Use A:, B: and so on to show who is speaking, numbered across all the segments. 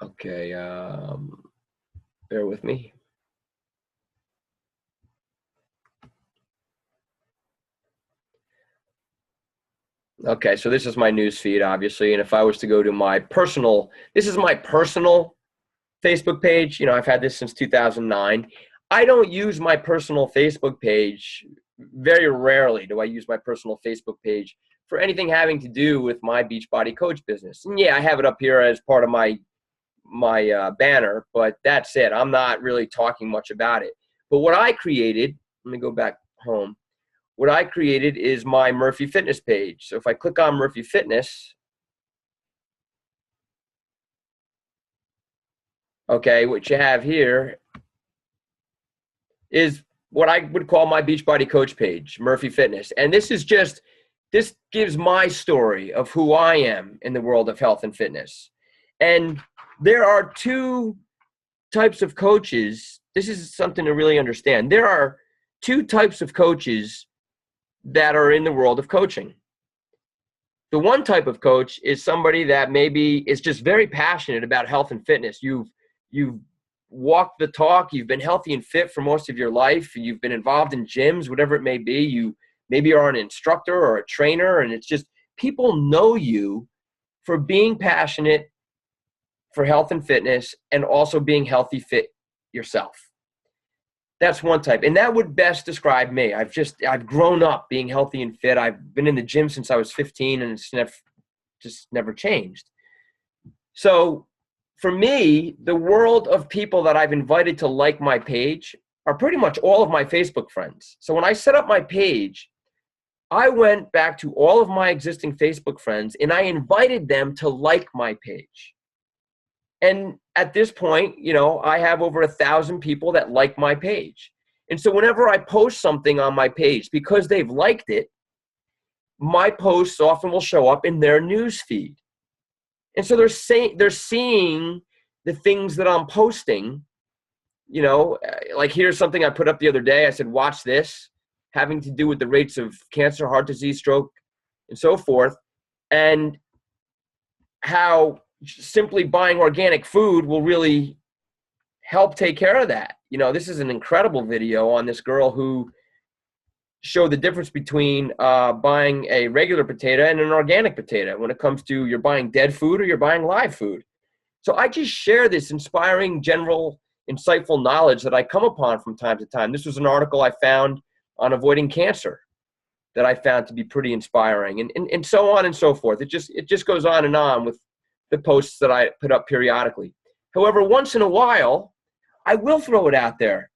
A: Okay, bear with me. Okay, so this is my news feed, obviously, and if I was to go to my personal, this is my personal Facebook page. I've had this since 2009. I don't use my personal Facebook page. Very rarely do I use my personal Facebook page for anything having to do with my Beachbody Coach business. And yeah, I have it up here as part of my banner, but that's it. I'm not really talking much about it. But what I created, let me go back home. What I created is my Murphy Fitness page. So if I click on Murphy Fitness, okay, what you have here is what I would call my Beachbody Coach page, Murphy Fitness. And this gives my story of who I am in the world of health and fitness. And there are two types of coaches. This is something to really understand. There are two types of coaches that are in the world of coaching. The one type of coach is somebody that maybe is just very passionate about health and fitness. You've walked the talk, you've been healthy and fit for most of your life, you've been involved in gyms, whatever it may be. You maybe are an instructor or a trainer, and it's just people know you for being passionate for health and fitness and also being healthy fit yourself. That's one type. And that would best describe me. I've grown up being healthy and fit. I've been in the gym since I was 15, and it's just never changed. So for me, the world of people that I've invited to like my page are pretty much all of my Facebook friends. So when I set up my page, I went back to all of my existing Facebook friends and I invited them to like my page. And at this point, I have over 1,000 people that like my page. And so whenever I post something on my page, because they've liked it, my posts often will show up in their news feed. And so they're seeing the things that I'm posting, like here's something I put up the other day. I said, watch this, having to do with the rates of cancer, heart disease, stroke, and so forth. And how simply buying organic food will really help take care of that. This is an incredible video on this girl who showed the difference between buying a regular potato and an organic potato when it comes to you're buying dead food or you're buying live food. So I just share this inspiring, general, insightful knowledge that I come upon from time to time. This was an article I found on avoiding cancer that I found to be pretty inspiring, and so on and so forth. It just goes on and on with the posts that I put up periodically. However, once in a while, I will throw it out there.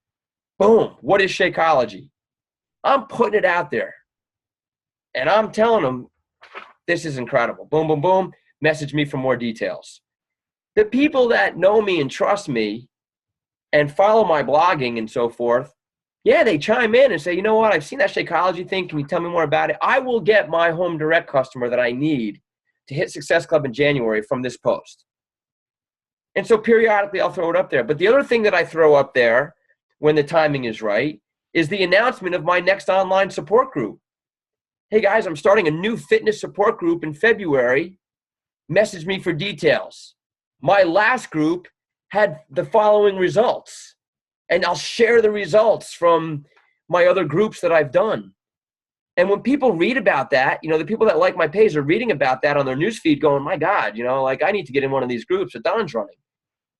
A: Boom, what is Shakeology? I'm putting it out there. And I'm telling them, this is incredible. Boom, boom, boom. Message me for more details. The people that know me and trust me and follow my blogging and so forth, yeah, they chime in and say, you know what, I've seen that Shakeology thing. Can you tell me more about it? I will get my home direct customer that I need to hit Success Club in January from this post. And so periodically I'll throw it up there. But the other thing that I throw up there when the timing is right is the announcement of my next online support group. Hey guys, I'm starting a new fitness support group in February. Message me for details. My last group had the following results, and I'll share the results from my other groups that I've done. And when people read about that, the people that like my page are reading about that on their newsfeed going, my God, I need to get in one of these groups that Don's running.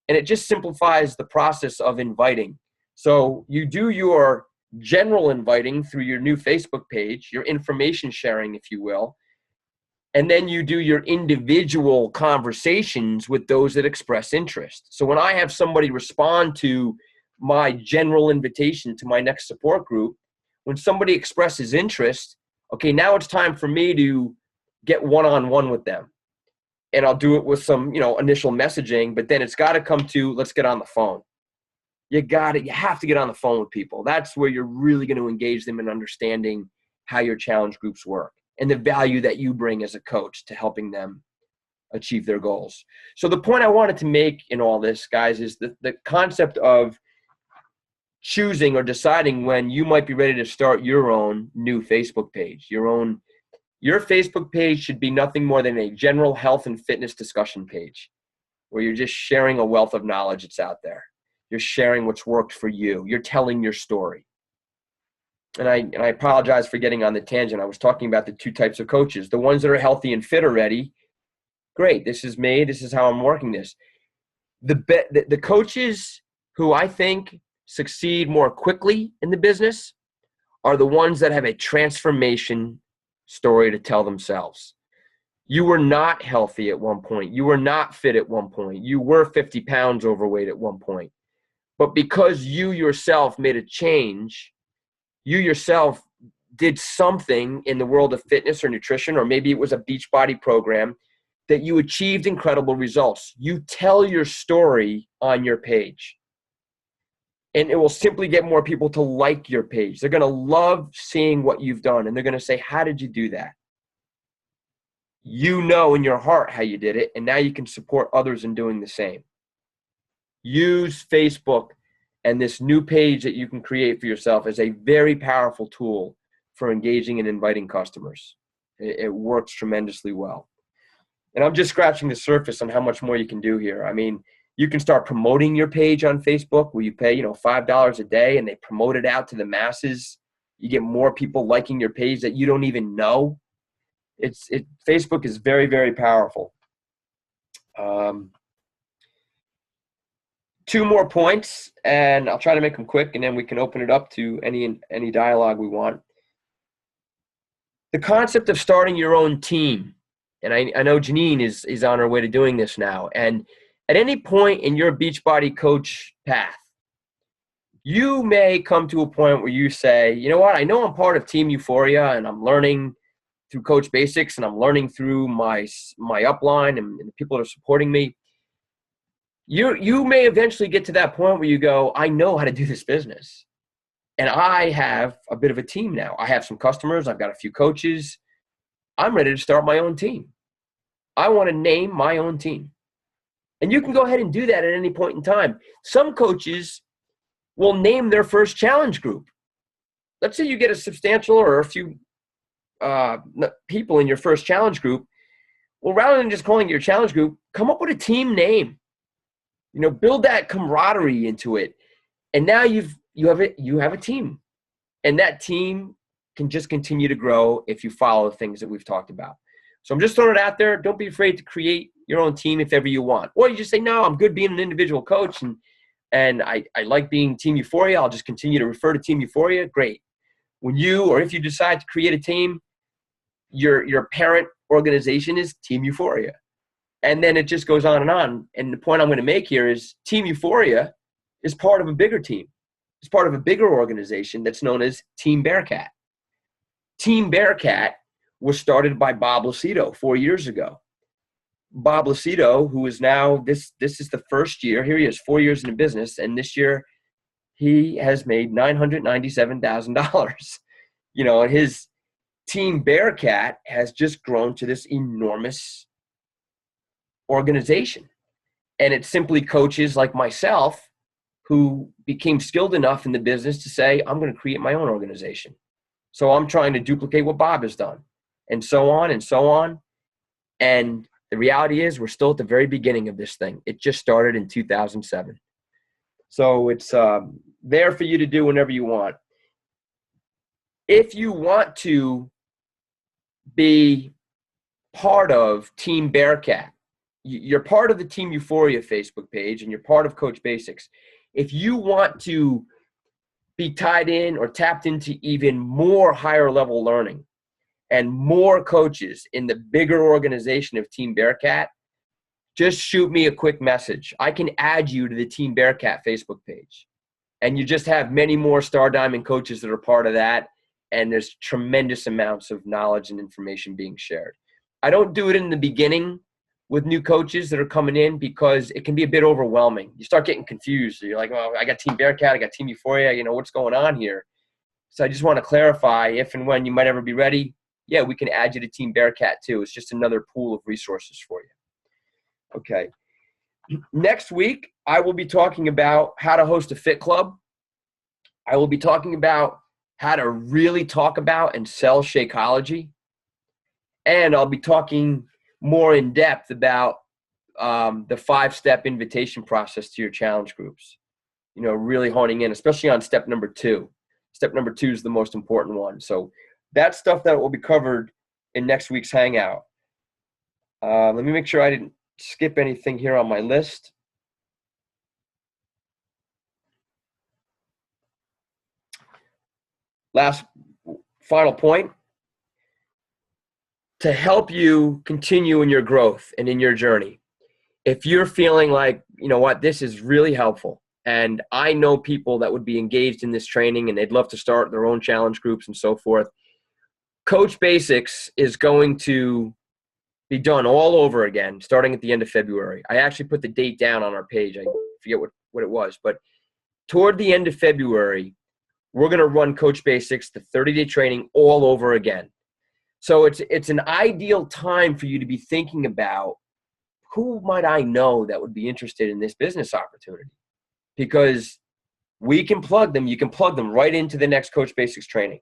A: And it just simplifies the process of inviting. So you do your general inviting through your new Facebook page, your information sharing, if you will. And then you do your individual conversations with those that express interest. So when I have somebody respond to my general invitation to my next support group, when somebody expresses interest, okay, now it's time for me to get one-on-one with them. And I'll do it with some, initial messaging, but then it's got to come to, let's get on the phone. You have to get on the phone with people. That's where you're really going to engage them in understanding how your challenge groups work and the value that you bring as a coach to helping them achieve their goals. So the point I wanted to make in all this, guys, is the concept of choosing or deciding when you might be ready to start your own new Facebook page. Your Facebook page should be nothing more than a general health and fitness discussion page. where you're just sharing a wealth of knowledge that's out there. You're sharing what's worked for you. You're telling your story. And I apologize for getting on the tangent. I was talking about the two types of coaches. The ones that are healthy and fit already. Great. This is me. This is how I'm working this. The coaches who I think succeed more quickly in the business are the ones that have a transformation story to tell themselves. You were not healthy at one point. You were not fit at one point. You were 50 pounds overweight at one point. But because you yourself made a change, you yourself did something in the world of fitness or nutrition, or maybe it was a Beachbody program, that you achieved incredible results. You tell your story on your page. And it will simply get more people to like your page. They're going to love seeing what you've done. And they're going to say, how did you do that? You know in your heart how you did it. And now you can support others in doing the same. Use Facebook and this new page that you can create for yourself as a very powerful tool for engaging and inviting customers. It works tremendously well. And I'm just scratching the surface on how much more you can do here. I mean, you can start promoting your page on Facebook where you pay, $5 a day and they promote it out to the masses. You get more people liking your page that you don't even know. Facebook is very, very powerful. Two more points, and I'll try to make them quick, and then we can open it up to any dialogue we want. The concept of starting your own team. And I know Janine is on her way to doing this now. And at any point in your Beachbody coach path, you may come to a point where you say, you know what, I know I'm part of Team Euphoria and I'm learning through Coach Basics and I'm learning through my upline and the people that are supporting me. You may eventually get to that point where you go, I know how to do this business. And I have a bit of a team now. I have some customers. I've got a few coaches. I'm ready to start my own team. I want to name my own team. And you can go ahead and do that at any point in time. Some coaches will name their first challenge group. Let's say you get a substantial or a few people in your first challenge group. Well, rather than just calling it your challenge group, come up with a team name. Build that camaraderie into it. And now you have a team. And that team can just continue to grow if you follow the things that we've talked about. So I'm just throwing it out there. Don't be afraid to create your own team if ever you want. Or you just say, no, I'm good being an individual coach and I like being Team Euphoria. I'll just continue to refer to Team Euphoria. Great. When if you decide to create a team, your parent organization is Team Euphoria. And then it just goes on. And the point I'm going to make here is Team Euphoria is part of a bigger team. It's part of a bigger organization that's known as Team Bearcat. Team Bearcat was started by Bob Lucido 4 years ago. Bob Lucido, who is now, this is the first year, here he is 4 years in the business, and this year he has made $997,000. And his Team Bearcat has just grown to this enormous organization. And it's simply coaches like myself who became skilled enough in the business to say, I'm going to create my own organization. So I'm trying to duplicate what Bob has done, and so on and so on. And the reality is we're still at the very beginning of this thing. It just started in 2007. So it's there for you to do whenever you want. If you want to be part of Team Bearcat, you're part of the Team Euphoria Facebook page and you're part of Coach Basics. If you want to be tied in or tapped into even more higher level learning and more coaches in the bigger organization of Team Bearcat, just shoot me a quick message. I can add you to the Team Bearcat Facebook page. And you just have many more Star Diamond coaches that are part of that. And there's tremendous amounts of knowledge and information being shared. I don't do it in the beginning with new coaches that are coming in because it can be a bit overwhelming. You start getting confused. You're like, well, I got Team Bearcat, I got Team Euphoria, what's going on here? So I just want to clarify if and when you might ever be ready, yeah, we can add you to Team Bearcat too. It's just another pool of resources for you. Okay. Next week, I will be talking about how to host a fit club. I will be talking about how to really talk about and sell Shakeology. And I'll be talking more in depth about the 5-step invitation process to your challenge groups. You know, really honing in, especially on step number 2. Step number 2 is the most important one. So that's stuff that will be covered in next week's Hangout. Let me make sure I didn't skip anything here on my list. Last final point, to help you continue in your growth and in your journey. If you're feeling like, you know what, this is really helpful, and I know people that would be engaged in this training and they'd love to start their own challenge groups and so forth, Coach Basics is going to be done all over again starting at the end of February. I actually put the date down on our page. I forget what it was, but toward the end of February, we're going to run Coach Basics, the 30-day training, all over again. So it's an ideal time for you to be thinking about, who might I know that would be interested in this business opportunity? Because we can plug them. You can plug them right into the next Coach Basics training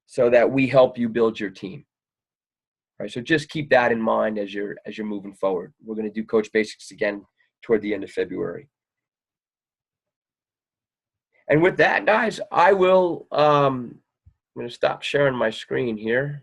A: so that we help you build your team. All right, so just keep that in mind as you're moving forward. We're going to do Coach Basics again toward the end of February. And with that, guys, I'm going to stop sharing my screen here.